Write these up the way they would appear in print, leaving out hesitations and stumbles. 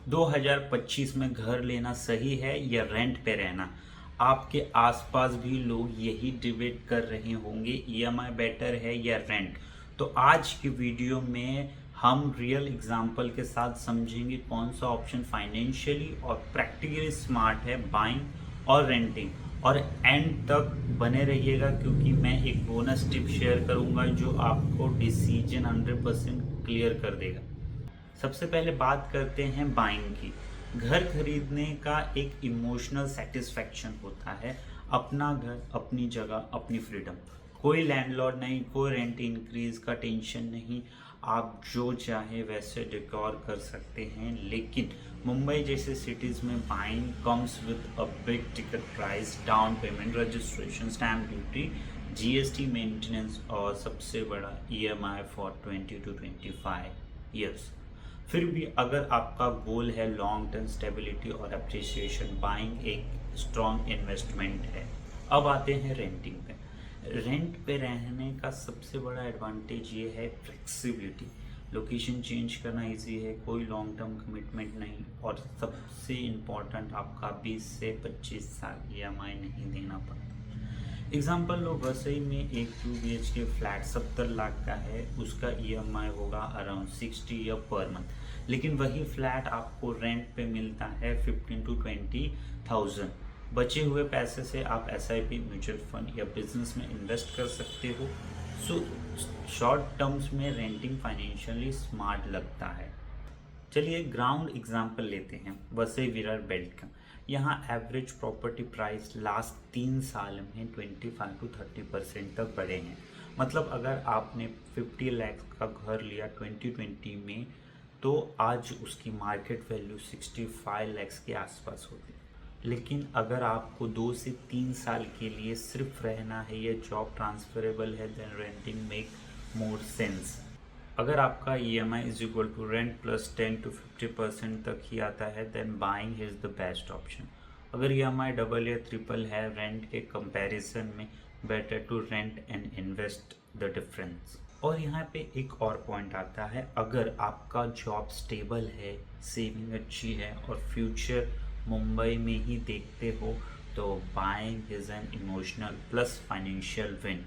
2025 में घर लेना सही है या रेंट पे रहना? आपके आसपास भी लोग यही डिबेट कर रहे होंगे, ईएमआई बेटर है या रेंट। तो आज की वीडियो में हम रियल एग्जांपल के साथ समझेंगे कौन सा ऑप्शन फाइनेंशियली और प्रैक्टिकली स्मार्ट है, बाइंग और रेंटिंग। और एंड तक बने रहिएगा क्योंकि मैं एक बोनस टिप शेयर करूंगा जो आपको डिसीजन 100% क्लियर कर देगा। सबसे पहले बात करते हैं बाइंग की। घर खरीदने का एक इमोशनल सेटिस्फैक्शन होता है। अपना घर, अपनी जगह, अपनी फ्रीडम। कोई लैंडलॉर्ड नहीं, कोई रेंट इंक्रीज का टेंशन नहीं। आप जो चाहे वैसे डेकोर कर सकते हैं। लेकिन मुंबई जैसे सिटीज़ में buying comes with a big ticket price, down payment, registration, stamp duty, GST, maintenance और सबसे बड़ा ईएमआई फॉर 20 to 25 ईयर्स। फिर भी अगर आपका गोल है लॉन्ग टर्म स्टेबिलिटी और अप्रिसिएशन, बाइंग एक स्ट्रॉन्ग इन्वेस्टमेंट है। अब आते हैं रेंटिंग पे। रेंट पे रहने का सबसे बड़ा एडवांटेज ये है फ्लेक्सिबिलिटी। लोकेशन चेंज करना इजी है, कोई लॉन्ग टर्म कमिटमेंट नहीं, और सबसे इम्पोर्टेंट आपका 20 से 25 साल ईएमआई नहीं देना पड़ता। एग्जाम्पल लो, वसई में एक 2 BHK फ्लैट 70 लाख का है, उसका ईएमआई होगा अराउंड 60 या पर मंथ। लेकिन वही फ्लैट आपको रेंट पे मिलता है 15 to 20,000। बचे हुए पैसे से आप एसआईपी, म्यूचुअल फंड या बिजनेस में इन्वेस्ट कर सकते हो। सो शॉर्ट टर्म्स में रेंटिंग फाइनेंशियली स्मार्ट लगता है। चलिए ग्राउंड एग्जाम्पल लेते हैं, वसई विरार बेल्ट का। यहाँ एवरेज प्रॉपर्टी प्राइस लास्ट 3 साल में 25 to 30% तक बढ़े हैं। मतलब अगर आपने 50 लाख का घर लिया 2020 में, तो आज उसकी मार्केट वैल्यू 65 लाख के आसपास होगी। लेकिन अगर आपको 2 से 3 साल के लिए सिर्फ रहना है या जॉब ट्रांसफरेबल है, then renting make more sense. अगर आपका EMI is equal to rent plus 10 to 50% तक ही आता है, then buying is the best option. अगर EMI डबल या ट्रिपल है रेंट के कंपैरिजन में, better to rent and invest the difference. और यहाँ पे एक और पॉइंट आता है, अगर आपका जॉब स्टेबल है, सेविंग अच्छी है और फ्यूचर मुंबई में ही देखते हो, तो buying is an emotional plus financial win.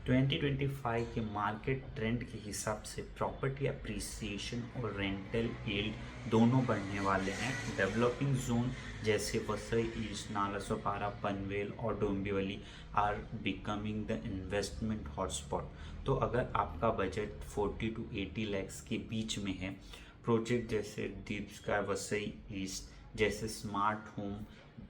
2025 के मार्केट ट्रेंड के हिसाब से प्रॉपर्टी अप्रिसिएशन और रेंटल यील्ड दोनों बढ़ने वाले हैं। डेवलपिंग जोन जैसे वसई ईस्ट, नालासोपारा, पनवेल और Dombivli are becoming the investment hotspot. तो अगर आपका बजट 40 to 80 लाख के बीच में है, प्रोजेक्ट जैसे दीप स्काई, वसई ईस्ट जैसे smart home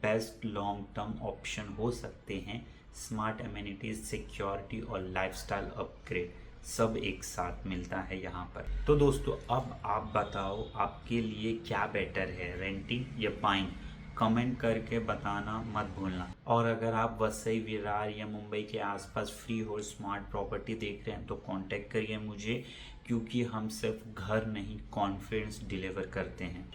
best long term option हो सकते हैं। स्मार्ट एमिनिटीज, सिक्योरिटी और लाइफस्टाइल अपग्रेड सब एक साथ मिलता है यहाँ पर। तो दोस्तों, अब आप बताओ आपके लिए क्या बेटर है, रेंटिंग या बाइंग? कमेंट करके बताना मत भूलना। और अगर आप वसई विरार या मुंबई के आसपास फ्री और स्मार्ट प्रॉपर्टी देख रहे हैं तो कांटेक्ट करिए मुझे, क्योंकि हम सिर्फ घर नहीं, कॉन्फिडेंस डिलीवर करते हैं।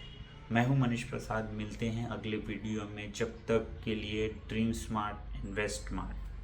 मैं हूं मनीष प्रसाद, मिलते हैं अगले वीडियो में। जब तक के लिए ड्रीम स्मार्ट, इन्वेस्ट स्मार्ट।